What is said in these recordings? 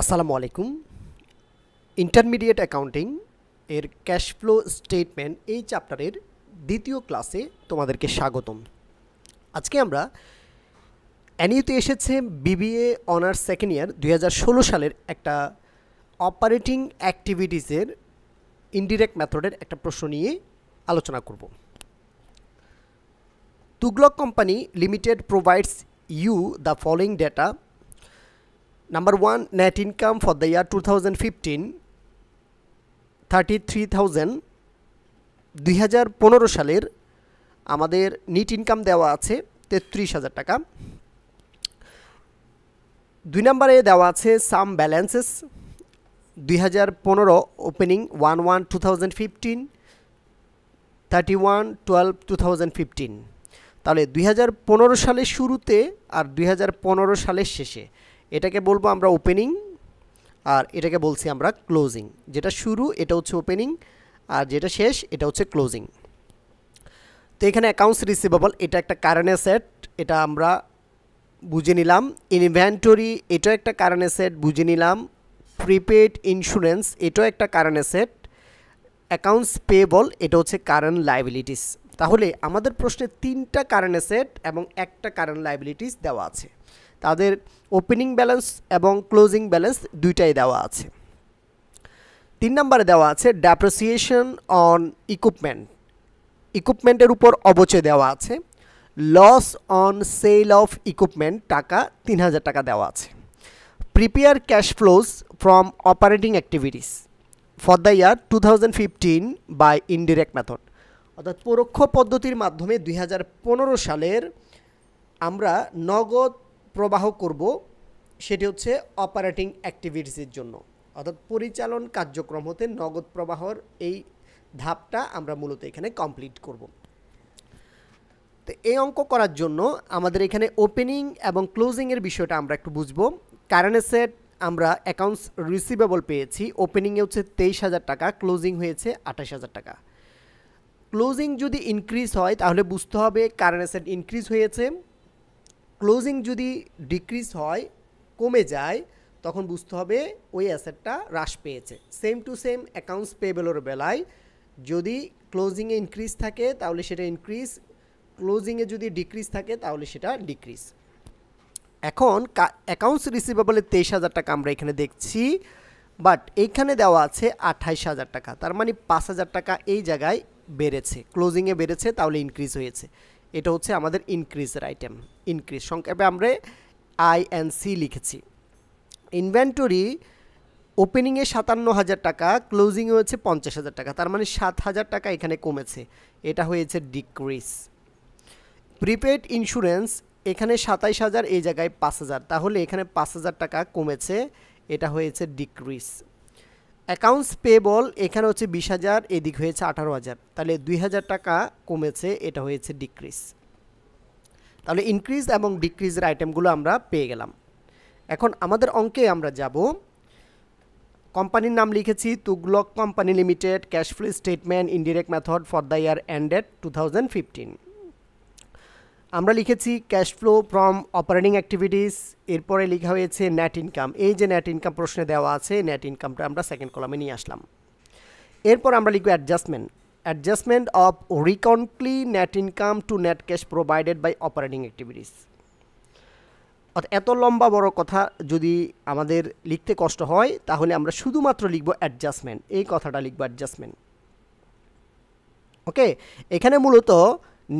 আসসালামু আলাইকুম। Intermediate accounting এর ক্যাশ ফ্লো স্টেটমেন্ট এই চ্যাপ্টারের দ্বিতীয় ক্লাসে তোমাদেরকে স্বাগতম। আজকে আমরা এনইউতে এসেছে বিবিএ অনার্স সেকেন্ড ইয়ার 2016 সালের একটা অপারেটিং অ্যাক্টিভিটিসের ইনডিরেক্ট মেথডের একটা প্রশ্ন নিয়ে আলোচনা করব। Tughlaq company limited provides you the following data. Number 1, net income for the year 2015 33,000। 2015 সালের আমাদের নিট ইনকাম দেওয়া আছে 33,000 টাকা। 2 নম্বরে দেওয়া আছে সাম ব্যালেন্সেস 2015 ওপেনিং 1/1/2015 31/12/2015। তাহলে 2015 সালের শুরুতে আর 2015 সালের শেষে এটাকে বলবো আমরা ওপেনিং আর এটাকে বলছি আমরা ক্লোজিং। যেটা শুরু এটা হচ্ছে ওপেনিং আর যেটা শেষ এটা হচ্ছে ক্লোজিং। তো এখানে অ্যাকাউন্টস রিসিভেবল এটা একটা কারেন্ট অ্যাসেট, এটা আমরা বুঝে নিলাম। ইনভেন্টরি এটাও একটা কারেন্ট অ্যাসেট বুঝে নিলাম। প্রিপেড ইন্স্যুরেন্স এটাও একটা কারেন্ট অ্যাসেট। অ্যাকাউন্টস পেয়েবল এটা হচ্ছে কারেন্ট লায়াবিলিটিস। তাহলে আমাদের প্রশ্নে 3টা কারেন্ট অ্যাসেট এবং একটা কারেন্ট লায়াবিলিটিস দেওয়া আছে। তাদের ওপেনিং ব্যালেন্স এবং ক্লোজিং ব্যালেন্স দুইটাই দেওয়া আছে। 3 নম্বরে দেওয়া আছে ডেপ্রিসিয়েশন অন ইকুইপমেন্ট, ইকুইপমেন্টের উপর অবচয় দেওয়া আছে। Loss on sale of equipment টাকা 3,000 টাকা দেওয়া আছে। Prepare cash flows from operating activities for the year 2015 by indirect method, অর্থাৎ পরোক্ষ পদ্ধতির মাধ্যমে 2015 সালের আমরা নগদ প্রবাহ করব, সেটি হচ্ছে অপারেটিং অ্যাক্টিভিটিসের জন্য, অর্থাৎ পরিচালন কার্যক্রম হতে নগদ প্রবাহর এই ধাপটা আমরা মূলত এখানে কমপ্লিট করব। তো এই অঙ্ক করার জন্য আমাদের এখানে ওপেনিং এবং ক্লোজিংয়ের বিষয়টা আমরা একটু বুঝবো। কারেন্ট অ্যাসেট আমরা অ্যাকাউন্টস রিসিভেবল পেয়েছি, ওপেনিংয়ে হচ্ছে 23,000 টাকা, ক্লোজিং হয়েছে 28,000 টাকা। ক্লোজিং যদি ইনক্রিজ হয় তাহলে বুঝতে হবে কারেন্ট অ্যাসেট ইনক্রিজ হয়েছে। ক্লোজিং যদি ডিক্রিজ হয় কমে যায় তখন বুঝতে হবে ওই অ্যাসেটটা হ্রাস পেয়েছে। সেম টু সেম অ্যাকাউন্টস পেয়েবলের বেলায় যদি ক্লোজিংয়ে ইনক্রিজ থাকে তাহলে সেটা ইনক্রিজ, ক্লোজিংয়ে যদি ডিক্রিজ থাকে তাহলে সেটা ডিক্রিজ। এখন অ্যাকাউন্টস রিসিভেবলের 23,000 টাকা আমরা এখানে দেখছি, বাট এইখানে দেওয়া আছে 28,000 টাকা, তার মানে 5,000 টাকা এই জায়গায় বেড়েছে, ক্লোজিংয়ে বেড়েছে, তাহলে ইনক্রিজ হয়েছে। এটা হচ্ছে আমাদের ইনক্রিজের আইটেম। ইনক্রিজ সংক্ষেপে আমরা INC লিখেছি। ইনভেন্টরি ওপেনিংয়ে 57,000 টাকা, ক্লোজিংয়ে হয়েছে 50,000 টাকা, তার মানে 7,000 টাকা এখানে কমেছে, এটা হয়েছে ডিক্রিজ। প্রিপেড ইন্স্যুরেন্স এখানে 27,000, এই জায়গায় 5,000, তাহলে এখানে 5,000 টাকা কমেছে, এটা হয়েছে ডিক্রিজ। অ্যাকাউন্টস পেয়েবল এখানে হচ্ছে 20,000, এদিক হয়েছে 18,000, তাহলে 2,000 টাকা কমেছে, এটা হয়েছে ডিক্রিজ। তাহলে ইনক্রিজ এবং ডিক্রিজের আইটেমগুলো আমরা পেয়ে গেলাম। এখন আমাদের অঙ্কে আমরা যাব। কোম্পানির নাম লিখেছি Tughlaq company limited, cash flow statement indirect method for the year ended 2015। আমরা লিখেছি cash flow from operating activities, এরপরে লেখা হয়েছে নেট ইনকাম। এই যে নেট ইনকাম প্রশ্নে দেওয়া আছে, নেট ইনকামটা আমরা সেকেন্ড কলামে নিয়ে আসলাম। এরপর আমরা লিখব adjustment, adjustment of reconcile net income to net cash provided by operating activities. অর্থাৎ এত লম্বা বড় কথা যদি আমাদের লিখতে কষ্ট হয় তাহলে আমরা শুধুমাত্র লিখব অ্যাডজাস্টমেন্ট, এই কথাটা লিখব অ্যাডজাস্টমেন্ট। ওকে, এখানে মূলত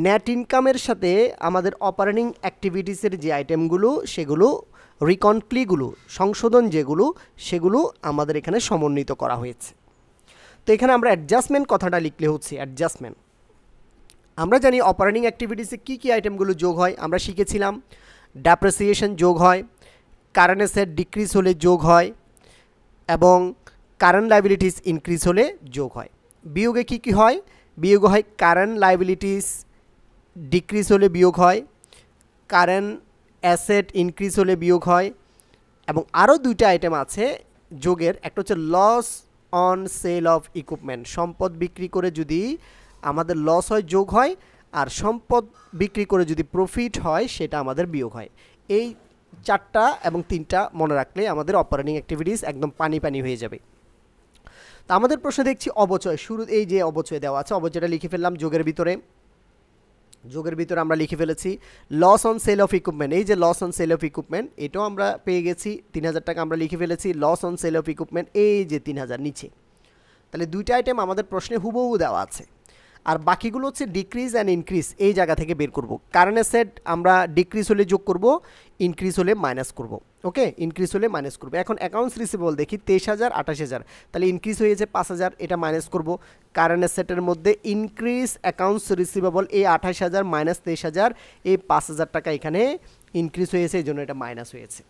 নেট ইনকামের সাথে আমাদের অপারেটিং অ্যাক্টিভিটিসের যে আইটেমগুলো সেগুলো রিকন্টলিগুলো সংশোধন যেগুলো সেগুলো আমাদের এখানে সমন্বিত করা হয়েছে। তো এখানে আমরা অ্যাডজাস্টমেন্ট কথাটা লিখলে হচ্ছে অ্যাডজাস্টমেন্ট। আমরা জানি অপারেটিং অ্যাক্টিভিটিসে কী কী আইটেমগুলো যোগ হয়, আমরা শিখেছিলাম ডেপ্রিসিয়েশন যোগ হয়, কারেন্ট অ্যাসেট ডিক্রিজ হলে যোগ হয় এবং কারেন্ট লায়াবিলিটিস ইনক্রিজ হলে যোগ হয়। বিয়োগে কী কী হয়? বিয়োগ হয় কারেন্ট লায়াবিলিটিস ডিক্রিজ হলে বিয়োগ হয়, কারেন্ট অ্যাসেট ইনক্রিজ হলে বিয়োগ হয়, এবং আরও 2টা আইটেম আছে যোগের। একটা হচ্ছে loss on sale of equipment, সম্পদ বিক্রি করে যদি আমাদের লস হয় যোগ হয়, আর সম্পদ বিক্রি করে যদি প্রফিট হয় সেটা আমাদের বিয়োগ হয়। এই 4টা এবং 3টা মনে রাখলে আমাদের অপারেটিং অ্যাক্টিভিটিস একদম পানি পানি হয়ে যাবে। তো আমাদের প্রশ্নে দেখছি অবচয়, শুরু এই যে অবচয় দেওয়া আছে, অবচয়টা লিখে ফেললাম যোগের ভিতরে আমরা লিখে ফেলেছি loss on sale of equipment. এই যে loss on sale of equipment এটাও আমরা পেয়ে গেছি, 3000 টাকা আমরা লিখে ফেলেছি loss on sale of equipment, এই যে 3000 নিচে। তাহলে দুইটা আইটেম আমাদের প্রশ্নে হুবহু দেওয়া আছে। আর বাকিগুলো হচ্ছে ডিক্রিজ অ্যান্ড ইনক্রিজ, এই জায়গা থেকে বের করব। কারেন্ট অ্যাসেট আমরা ডিক্রিজ হলে যোগ করব, ইনক্রিজ হলে মাইনাস করব। ওকে, ইনক্রিজ হলে মাইনাস করব। এখন অ্যাকাউন্টস রিসিভেবল দেখি 23000 28000, তাহলে ইনক্রিজ হয়েছে 5000, এটা মাইনাস করব। কারেন্ট অ্যাসেটের মধ্যে ইনক্রিজ অ্যাকাউন্টস রিসিভেবল এই 28000 মাইনাস 23000, এই 5000 টাকা এখানে ইনক্রিজ হয়েছে, এই জন্য এটা মাইনাস হয়েছে।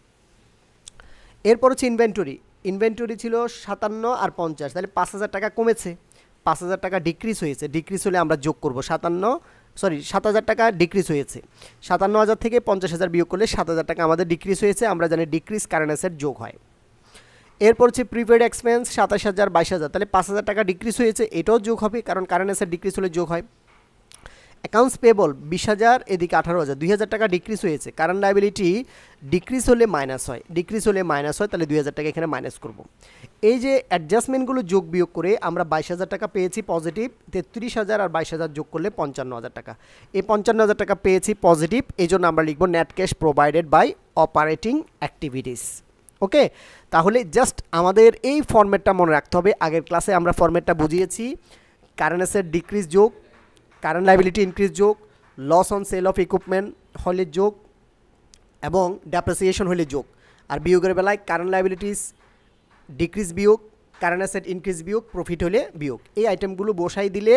এরপর হচ্ছে ইনভেন্টরি। ইনভেন্টরি ছিল 57 আর 50, তাহলে 5000 টাকা কমেছে, 5000 টাকা ডিক্রিজ হয়েছে, ডিক্রিজ হলে আমরা যোগ করব 7000 টাকা ডিক্রিজ হয়েছে, 57000 থেকে 50000 বিয়োগ করলে 7000 টাকা আমাদের ডিক্রিজ হয়েছে। আমরা জানি ডিক্রিজ কারেন্ট অ্যাসেট যোগ হয়। এরপর হচ্ছে প্রিপেড এক্সপেন্স 27000 22000, তাহলে 5000 টাকা ডিক্রিজ হয়েছে, এটাও যোগ হবে কারণ কারেন্ট অ্যাসেট ডিক্রিজ হলে যোগ হয়। অ্যাকাউন্টস পেবল 20000, এদিকে 18000, 2000 টাকা ডিক্রিজ হয়েছে, কারেন্ট লায়াবিলিটি ডিক্রিজ হলে মাইনাস হয়, ডিক্রিজ হলে মাইনাস হয়, তাহলে 2000 টাকা এখানে মাইনাস করব। এই যে অ্যাডজাস্টমেন্টগুলো যোগ বিয়োগ করে আমরা 22000 টাকা পেয়েছি পজিটিভ, 33000 আর 22000 যোগ করলে 55000 টাকা, এই 55000 টাকা পেয়েছি পজিটিভ, এই জন্য আমরা লিখব net cash provided by operating activities. Okay, তাহলে জাস্ট আমাদের এই ফরম্যাটটা মনে রাখতে হবে। আগের ক্লাসে আমরা ফরম্যাটটা বুঝিয়েছি, কারেন্ট অ্যাসেট ডিক্রিজ যোগ, কারেন্ট লায়াবিলিটি ইনক্রিজ যোগ, loss on sale of equipment হলে যোগ এবং ডেপ্রিসিয়েশন হলে যোগ। আর বিয়োগের বেলায় কারেন্ট লায়াবিলিটিস ডিক্রিজ বিয়োগ, কারেন্ট অ্যাসেট ইনক্রিজ বিয়োগ, প্রফিট হলে বিয়োগ। এই আইটেমগুলো বসাই দিলে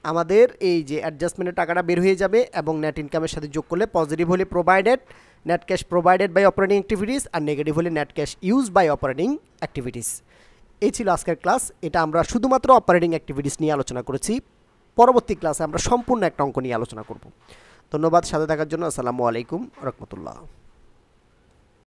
আমাদের এই যে অ্যাডজাস্টমেন্টের টাকাটা বের হয়ে যাবে এবং নেট ইনকামের সাথে যোগ করলে পজিটিভ হলে provided, net cash provided by operating activities, আর নেগেটিভ হলে net cash use by operating activities. এই ছিল আজকের ক্লাস। এটা আমরা শুধুমাত্র অপারেটিং অ্যাক্টিভিটিস নিয়ে আলোচনা করেছি। পরবর্তী ক্লাসে আমরা সম্পূর্ণ একটা অঙ্ক নিয়ে আলোচনা করব। ধন্যবাদ সাথে থাকার জন্য। আসসালামু আলাইকুম রহমতুল্লাহ।